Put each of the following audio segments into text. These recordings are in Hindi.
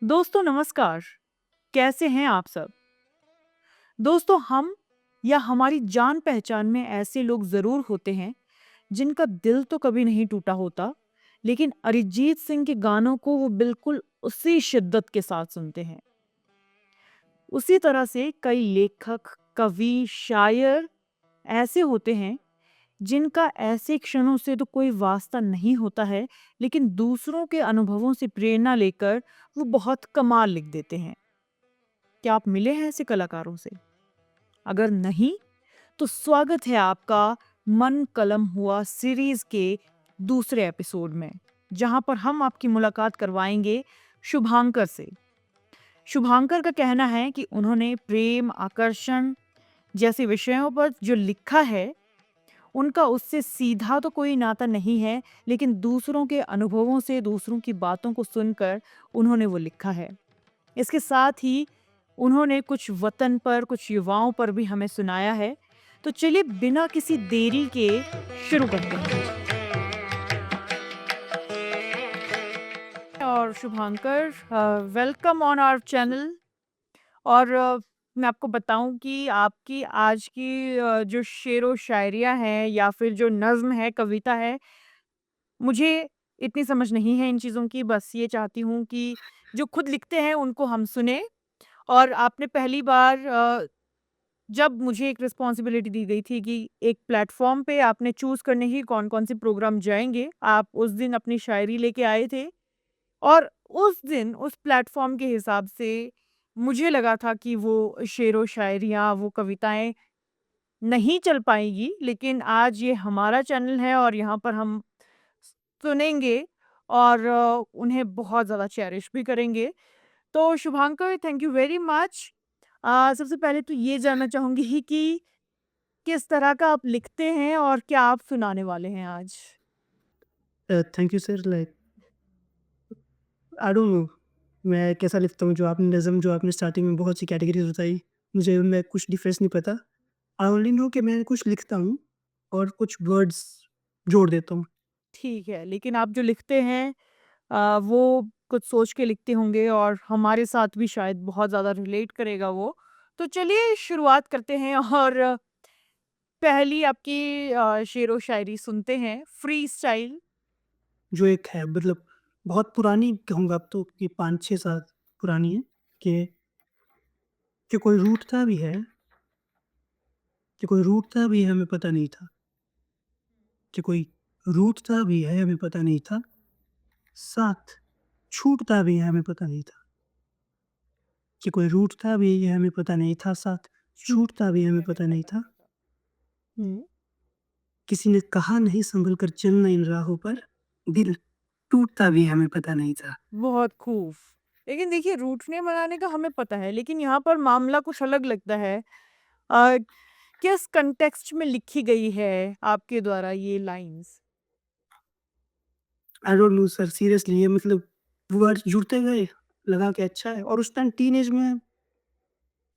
दोस्तों नमस्कार। कैसे हैं आप सब? दोस्तों हम या हमारी जान पहचान में ऐसे लोग ज़रूर होते हैं जिनका दिल तो कभी नहीं टूटा होता, लेकिन अरिजीत सिंह के गानों को वो बिल्कुल उसी शिद्दत के साथ सुनते हैं। उसी तरह से कई लेखक, कवि, शायर ऐसे होते हैं जिनका ऐसे क्षणों से तो कोई वास्ता नहीं होता है, लेकिन दूसरों के अनुभवों से प्रेरणा लेकर वो बहुत कमाल लिख देते हैं। क्या आप मिले हैं ऐसे कलाकारों से? अगर नहीं, तो स्वागत है आपका मन कलम हुआ सीरीज के दूसरे एपिसोड में, जहां पर हम आपकी मुलाकात करवाएंगे शुभांकर से। शुभांकर का कहना है कि उन्होंने प्रेम, आकर्षण जैसे विषयों पर जो लिखा है, उनका उससे सीधा तो कोई नाता नहीं है, लेकिन दूसरों के अनुभवों से, दूसरों की बातों को सुनकर उन्होंने वो लिखा है। इसके साथ ही उन्होंने कुछ वतन पर, कुछ युवाओं पर भी हमें सुनाया है। तो चलिए बिना किसी देरी के शुरू करते हैं। और Shubhankar, welcome on our channel. और मैं आपको बताऊं कि आपकी आज की जो शेरो शायरियाँ हैं या फिर जो नज़्म है, कविता है, मुझे इतनी समझ नहीं है इन चीज़ों की। बस ये चाहती हूँ कि जो खुद लिखते हैं उनको हम सुने। और आपने पहली बार जब मुझे एक रिस्पॉन्सिबिलिटी दी गई थी कि एक प्लेटफ़ॉर्म पे आपने चूज़ करने ही कौन-कौन से प्रोग्राम जाएँगे, आप उस दिन अपनी शायरी लेके आए थे। और उस दिन उस प्लेटफ़ॉर्म के हिसाब से मुझे लगा था कि वो शेरो-शायरियाँ, वो कविताएँ नहीं चल पाएँगी, लेकिन आज ये हमारा चैनल है और यहाँ पर हम सुनेंगे और उन्हें बहुत ज़्यादा चेरिश भी करेंगे। तो Shubhankar, thank you very much. सबसे पहले तो ये जानना चाहूँगी कि किस तरह का आप लिखते हैं और क्या आप सुनाने वाले हैं आज? Thank you sir. I don't know मैं कैसा लिखता हूँ। जो आपने स्टार्टिंग में बहुत सी कैटेगरीज़ बताई, मुझे उनमें कुछ डिफरेंस नहीं पता। आई ओनली नो कि मैं कुछ लिखता हूँ और कुछ वर्ड्स जोड़ देता हूँ। ठीक है, लेकिन आप जो लिखते हैं वो कुछ सोच के लिखते होंगे और हमारे साथ भी शायद बहुत ज़्यादा रिलेट करेगा वो। तो चलिए शुरुआत करते हैं और पहली आपकी शेरो शायरी सुनते हैं, फ्री स्टाइल। जो एक है मतलब बहुत पुरानी कहूँगा अब तो कि 5-6 साल पुरानी है कि कोई रूठता भी है, हमें पता नहीं था। कि कोई रूठता भी है हमें पता नहीं था, साथ छूटता भी है हमें पता नहीं था। कि कोई रूठता भी है हमें पता नहीं था, साथ छूटता भी हमें पता नहीं था। हुँ। किसी ने कहा नहीं संभल कर चलना इन राहों पर, दिल टूटता भी हमें पता नहीं था। बहुत खूब। लेकिन देखिए, रूठने-मनाने का हमें पता है, लेकिन यहाँ पर मामला कुछ अलग लगता है। अ, किस कॉन्टेक्स्ट में लिखी गई है आपके द्वारा ये lines? I don't know sir, seriously ये मतलब वर्ड्स जुड़ते गए, लगा कि अच्छा है। और उस टाइम टीनेज में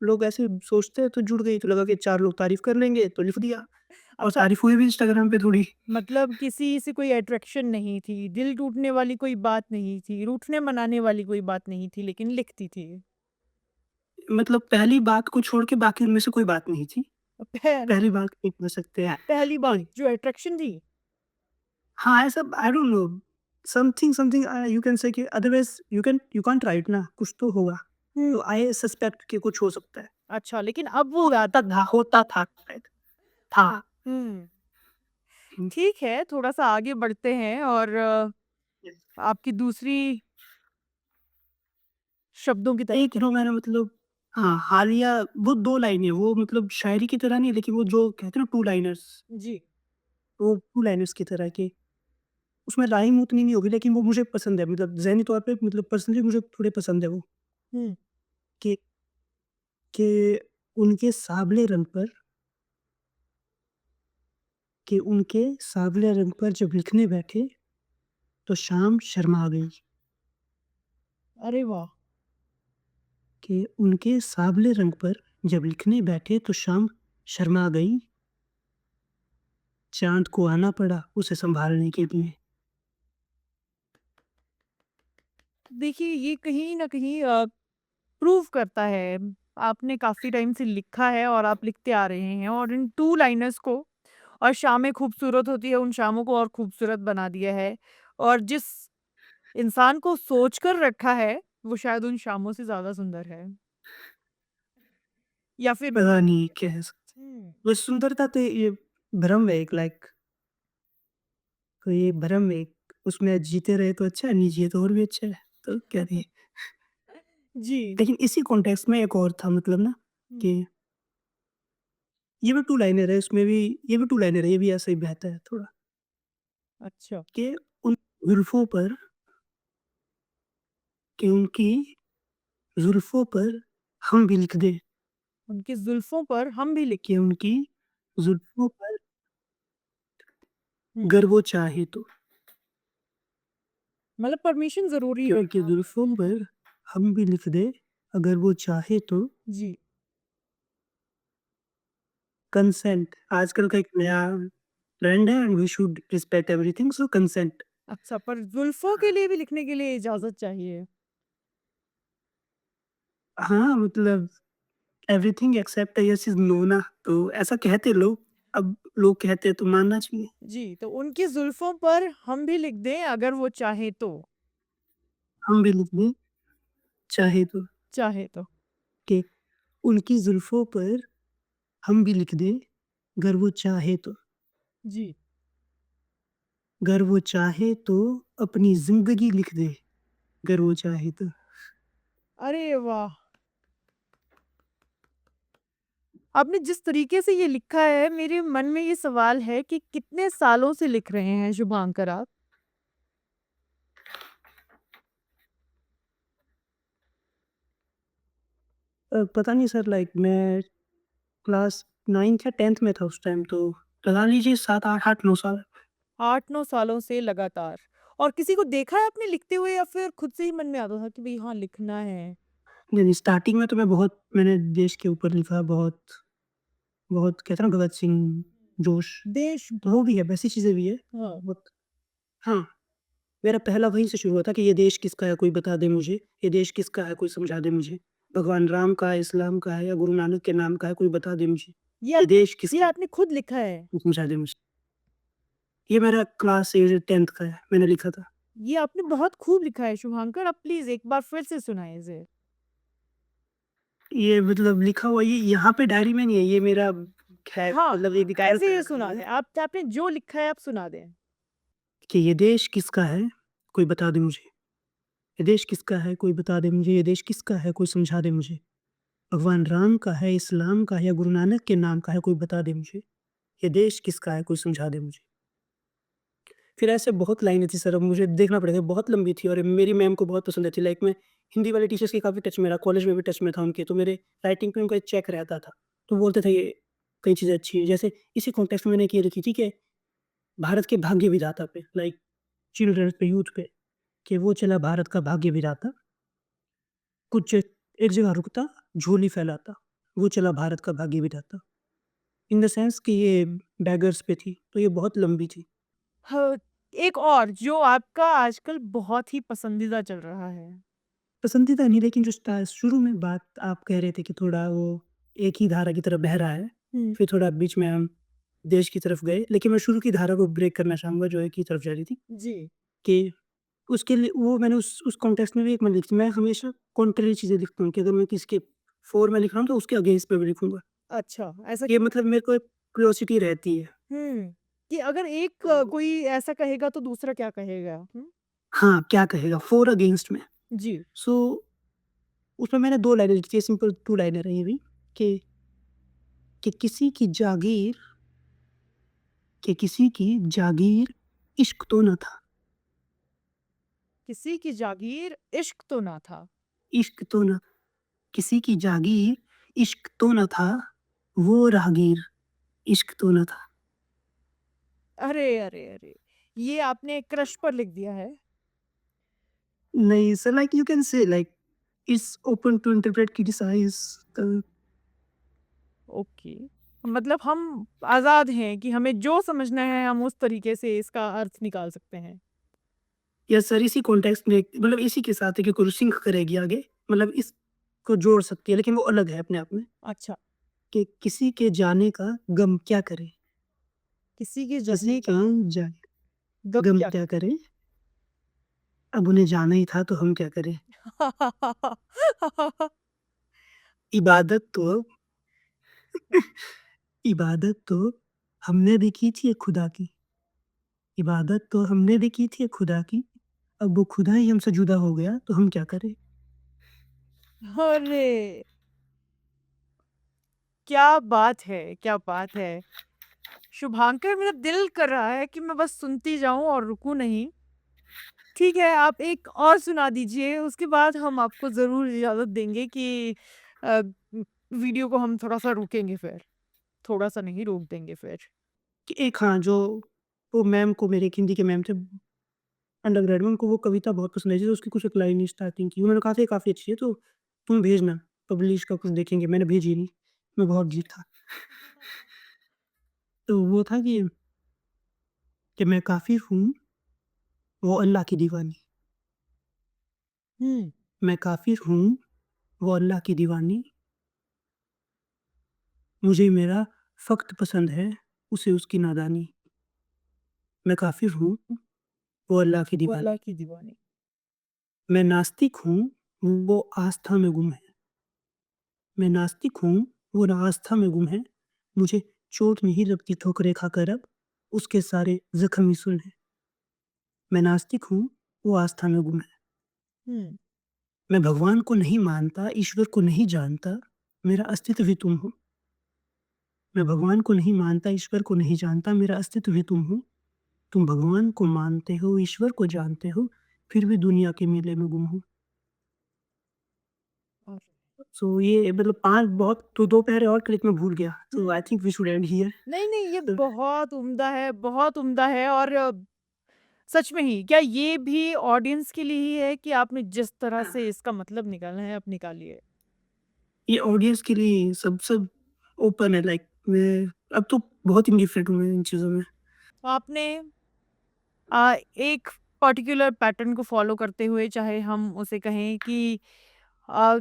लोग ऐसे सोचते हैं तो जुड़ गई, तो लगा कि 4 लोग तारीफ़ कर लेंगे तो लिख दिया। और अच्छा, तारीफ़ हुई भी इंस्टाग्राम पे थोड़ी। मतलब किसी से कोई अट्रैक्शन नहीं थी, दिल टूटने वाली कोई बात नहीं थी, रूठने-मनाने वाली कोई बात नहीं थी, लेकिन लिखती थी। मतलब पहली बात को छोड़ के बाकी उनमें से कोई बात नहीं थी। पह पहली बात एक बोल सकते हैं। पहली तो बात जो अट्रैक्शन थी। हाँ, ऐसा I don't know, something something you can से कि अदरवाइज़ यू कांट राइट ना, कुछ तो होगा। तो आई सस्पेक्ट कि कुछ हो सकता है। अच्छा, लेकिन अब वो होता था शायद, था। हुँ, हुँ, ठीक है, थोड़ा-सा आगे बढ़ते हैं और यस। आपकी दूसरी शब्दों की तरफ एक जो मैंने मतलब हाँ, हालिया वो 2 लाइनें, वो मतलब शायरी की तरह नहीं है, लेकिन वो जो कहते हैं ना टू लाइनर्स, जी। वो टू लाइनर्स की तरह के, उसमें राइम उतनी नहीं होगी लेकिन वो मुझे पसंद है। मतलब ज़हनी तौर पे मतलब पर्सनली मुझे थोड़े पसंद है वो। हुँ, कि उनके साँवले रंग पर उनके साँवले रंग पर जब लिखने बैठे, तो शाम शर्मा गई। अरे वाह! कि उनके साँवले रंग पर जब लिखने बैठे तो शाम शर्मा गई, चाँद को आना पड़ा उसे सँभालने के लिए। देखिए ये कहीं न कहीं प्रूव करता है, आपने काफ़ी टाइम से लिखा है और आप लिखते आ रहे हैं और इन 2 लाइनर्स को और शामें खूबसूरत होती है, उन शामों को और खूबसूरत बना दिया है और जिस इंसान को सोच कर रखा है, वो शायद उन शामों से ज़्यादा सुंदर है। या फिर पता नहीं कह सकते। हुँ, वो सुंदरता तो ये भ्रम है एक, लाइक कोई ये भ्रम है एक, उसमें जीते रहे तो अच्छा है, नहीं जिए तो और भी अच्छा है। तो क्या दिए। जी। लेकिन इसी कॉन्टेक्स्ट में एक और था, मतलब ना हुँ, कि ये भी टू लाइनर है, उसमें भी ये भी टू लाइनर है, ये भी ऐसे ही बहता है थोड़ा अच्छा, कि उन जुल्फ़ों पर, कि उनकी जुल्फ़ों पर हम भी लिख दें, उनकी ज़ुल्फ़ों पर हम भी लिख कि उनकी जुल्फ़ों पर हुँ, अगर वो चाहे तो, मतलब परमिशन ज़रूरी कि है। उनकी जुल्फ़ों पर हम भी लिख दें, अगर वो चाहे तो। जी, कंसेंट आजकल का एक नया ट्रेंड है, and we should respect everything, so consent. अच्छा पर ज़ुल्फ़ों के लिए भी लिखने के लिए इजाज़त चाहिए। हाँ, मतलब everything except yes is no ना, तो ऐसा कहते लोग, अब लोग कहते हैं तो मानना चाहिए। जी, तो उनकी ज़ुल्फ़ों पर हम भी लिख दें अगर वो चाहे तो। हम भी लिख दें, चाहे तो, चाहे तो। कि उनकी जुल्फ़ों पर हम भी लिख दें, अगर वो चाहे तो। जी। अगर वो चाहे तो अपनी ज़िंदगी लिख दे, अगर वो चाहे तो। अरे वाह! आपने जिस तरीके से ये लिखा है, मेरे मन में ये सवाल है कि कितने सालों से लिख रहे हैं शुभांकर आप? पता नहीं सर, लाइक मैं क्लास 9th या 10th में था उस टाइम, तो लगा लीजिए 7, 8, 8, 9 साल। 8-9 सालों से लगातार। और किसी को देखा है आपने लिखते हुए या फिर खुद से ही मन में आता था कि भई हाँ, लिखना है? नहीं, नहीं, स्टार्टिंग में तो मैंने देश के ऊपर लिखा, बहुत बहुत कहते हैं ना, भगत सिंह, जोश, देश तो वो भी है, वैसी चीज़ें भी है। हाँ, बहुत। हाँ, मेरा पहला वहीं से शुरू हुआ था कि ये देश किसका है कोई बता दे मुझे, ये देश किसका है कोई समझा दे मुझे, भगवान राम का है, इस्लाम का है या गुरु नानक के नाम का है कोई बता दे मुझे, ये ये आपने देश ये किसका है आपने खुद लिखा है? कोई समझा दे मुझे। ये मेरा क्लास 10th का है, मैंने लिखा था। ये आपने बहुत खूब लिखा है शुभांकर, आप प्लीज़ एक बार फिर से सुनाएँ इसे। ये मतलब लिखा हुआ ये यहाँ पे डायरी में नहीं है, ये मेरा है, हाँ, मतलब ये डिक्लेयर ऐसे कर ही रखा सुना हुआ है दें। आप आपने जो लिखा है आप सुना दें। कि ये देश किसका है, कोई बता दे मुझे। ये देश किसका है, कोई बता दे मुझे। ये देश किसका है, कोई समझा दे मुझे। भगवान राम का है, इस्लाम का है या गुरु नानक के नाम का है, कोई बता दे मुझे। ये देश किसका है, कोई समझा दे मुझे। फिर ऐसे बहुत लाइनें थी सर, अब मुझे देखना पड़ेगा, बहुत लंबी थी और मेरी मैम को बहुत पसंद आई थी। लाइक मैं हिंदी वाले टीचर्स के काफ़ी टच में रहा, कॉलेज में भी टच में था उनके, तो मेरे राइटिंग पे उनका एक चेक रहता था। तो बोलते थे ये कई चीज़ें अच्छी हैं। जैसे इसी कॉन्टेक्स्ट में मैंने एक ये लिखी थी कि भारत के भाग्य विधाता पे, लाइक चिल्ड्रंस पे, यूथ पे, कि वो चला भारत का भाग्य विधाता, कुछ एक जगह रुकता, झोली फैलाता, वो चला भारत का भाग्य विधाता। इन द सेंस कि ये बेगर्स पे थी, तो ये बहुत लंबी थी। ह एक और जो आपका आजकल बहुत ही पसंदीदा चल रहा है। पसंदीदा नहीं, लेकिन जो शुरू में बात आप कह रहे थे कि थोड़ा वो एक ही धारा की तरफ बह रहा है, हुँ। फिर थोड़ा बीच में हम देश की तरफ गए, लेकिन मैं शुरू की धारा को ब्रेक करना चाहूँगा जो एक ही तरफ जा रही थी, जी। कि उसके लिए वो मैंने उस कॉन्टेक्स्ट में भी एक मैंने लिखी। मैं हमेशा कॉन्ट्ररी चीज़ें लिखता हूँ कि अगर मैं किसी के फ़ोर में लिख रहा हूँ तो उसके अगेंस्ट में भी लिखूँगा। अच्छा, ऐसा ये क्यों? मतलब मेरे को एक क्यूरियोसिटी रहती है। हुँ, कि अगर एक तो कोई ऐसा कहेगा तो दूसरा क्या कहेगा? हुँ, हाँ, क्या कहेगा फ़ॉर अगेंस्ट में। जी। सो उसमें मैंने 2 लाइनें लिखी थी, सिंपल 2 लाइनर हैं ये भी, कि किसी की जागीर, कि किसी की जागीर इश्क तो न था, किसी की जागीर इश्क तो ना था। इश्क तो न, किसी की जागीर इश्क तो न था, वो राहगीर इश्क तो न था। अरे, अरे, अरे! ये आपने क्रश पर लिख दिया है। नहीं sir, like you can say like it's open to interpret, criticise, uh, okay. मतलब हम आज़ाद हैं कि हमें जो समझना है हम उस तरीके से इसका अर्थ निकाल सकते हैं। या सर इसी कॉन्टेक्स्ट में मतलब इसी के साथ है कि कोई सिंक करेगी आगे, मतलब इसको जोड़ सकती है, लेकिन वो अलग है अपने आप में अच्छा, कि किसी के जाने का गम क्या करे? किसी के किसी जाने के का जाए गम गम क्या क्या करे? अब उन्हें जाना ही था तो हम क्या करें? इबादत तो इबादत तो हमने भी की थी एक खुदा की, इबादत तो हमने भी की थी एक खुदा की, अब वो खुदा ही हमसे जुदा हो गया तो हम क्या करें? अरे! क्या बात है, क्या बात है। शुभांकर मेरा दिल कर रहा है कि मैं बस सुनती जाऊँ और रुकूँ नहीं। ठीक है, आप एक और सुना दीजिए, उसके बाद हम आपको ज़रूर इजाज़त देंगे कि अ, वीडियो को हम थोड़ा-सा रोकेंगे फिर। थोड़ा-सा नहीं, रोक देंगे फिर। कि एक हाँ, जो वो मैम को मेरे एक हिंदी के मैम थे अंडरग्रेड में, उनको वो कविता बहुत पसंद आई थी, तो उसकी कुछ एक लाइन स्टार्टिंग की, उन्होंने कहा था ये काफ़ी अच्छी है, तो तुम भेजना, पब्लिश का कुछ देखेंगे, मैंने भेजी नहीं, मैं बहुत जी था। तो वो था कि मैं काफ़िर हूँ, वो अल्लाह की दीवानी, हुँ, मैं काफ़िर हूँ, वो अल्लाह की दीवानी, मुझे मेरा फ़क़्त पसंद है, उसे उसकी नादानी, मैं काफ़िर हूँ, वो अल्लाह की वो अल्लाह दीवानी, की दीवानी। मैं नास्तिक हूँ, वो आस्था में गुम है, मैं नास्तिक हूँ, वो ना आस्था में गुम है, मुझे चोट नहीं लगती ठोकरें खाकर अब, उसके सारे ज़ख्म ही सुन हैं। मैं नास्तिक हूँ, वो आस्था में गुम है। हुँ, मैं भगवान को नहीं मानता, ईश्वर को नहीं जानता, मेरा अस्तित्व ही तुम हो। मैं भगवान को नहीं मानता, ईश्वर को नहीं जानता, मेरा अस्तित्व ही तुम हो। तुम भगवान को मानते हो, ईश्वर को जानते हो, फिर भी दुनिया के मेले में गुम हो। और सो ये मतलब 5 बहुत तो 2 पैरे और थे लेकिन मैं भूल गया। सो हुँ। I think we should end here. नहीं, नहीं, ये तो बहुत उम्दा है और सच में ही, क्या ये भी ऑडियंस के लिए ही है कि आपने जिस तरह से इसका मतलब निकाला है, आप निकालिए? ये ऑडियंस के लिए सब ओपन है लाइक मैं अब तो बहुत इंडिफरेंट हूँ मैं इन चीज़ों में। तो आपने एक पर्टिकुलर पैटर्न को फ़ॉलो करते हुए, चाहे हम उसे कहें कि अ,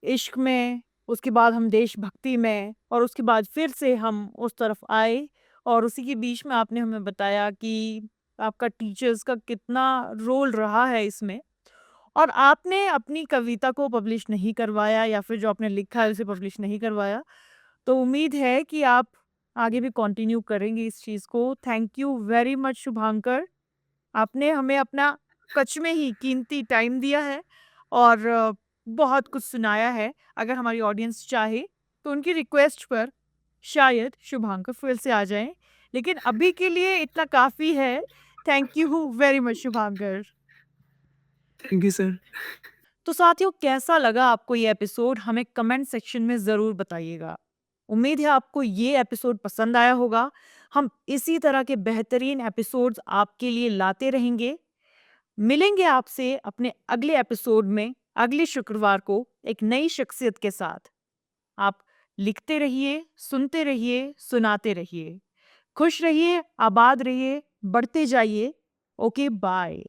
इश्क में, उसके बाद हम देशभक्ति में और उसके बाद फिर से हम उस तरफ आए और उसी के बीच में आपने हमें बताया कि आपका टीचर्स का कितना रोल रहा है इसमें और आपने अपनी कविता को पब्लिश नहीं करवाया या फिर जो आपने लिखा है उसे पब्लिश नहीं करवाया। तो उम्मीद है कि आप आगे भी कंटिन्यू करेंगे इस चीज़ को। Thank you very much Shubhankar. आपने हमें अपना सच में ही कीमती टाइम दिया है और बहुत कुछ सुनाया है। अगर हमारी ऑडियंस चाहे तो उनकी रिक्वेस्ट पर शायद शुभांकर फिर से आ जाएँ। लेकिन अभी के लिए इतना काफ़ी है। Thank you very much Shubhankar. Thank you sir. तो साथियों, कैसा लगा आपको ये एपिसोड हमें कमेंट सेक्शन में ज़रूर बताइएगा। उम्मीद है आपको ये एपिसोड पसंद आया होगा। हम इसी तरह के बेहतरीन एपिसोड्स आपके लिए लाते रहेंगे। मिलेंगे आपसे अपने अगले एपिसोड में अगले शुक्रवार को एक नई शख्सियत के साथ। आप लिखते रहिए, सुनते रहिए, सुनाते रहिए। खुश रहिए, आबाद रहिए, बढ़ते जाइए। Okay, bye.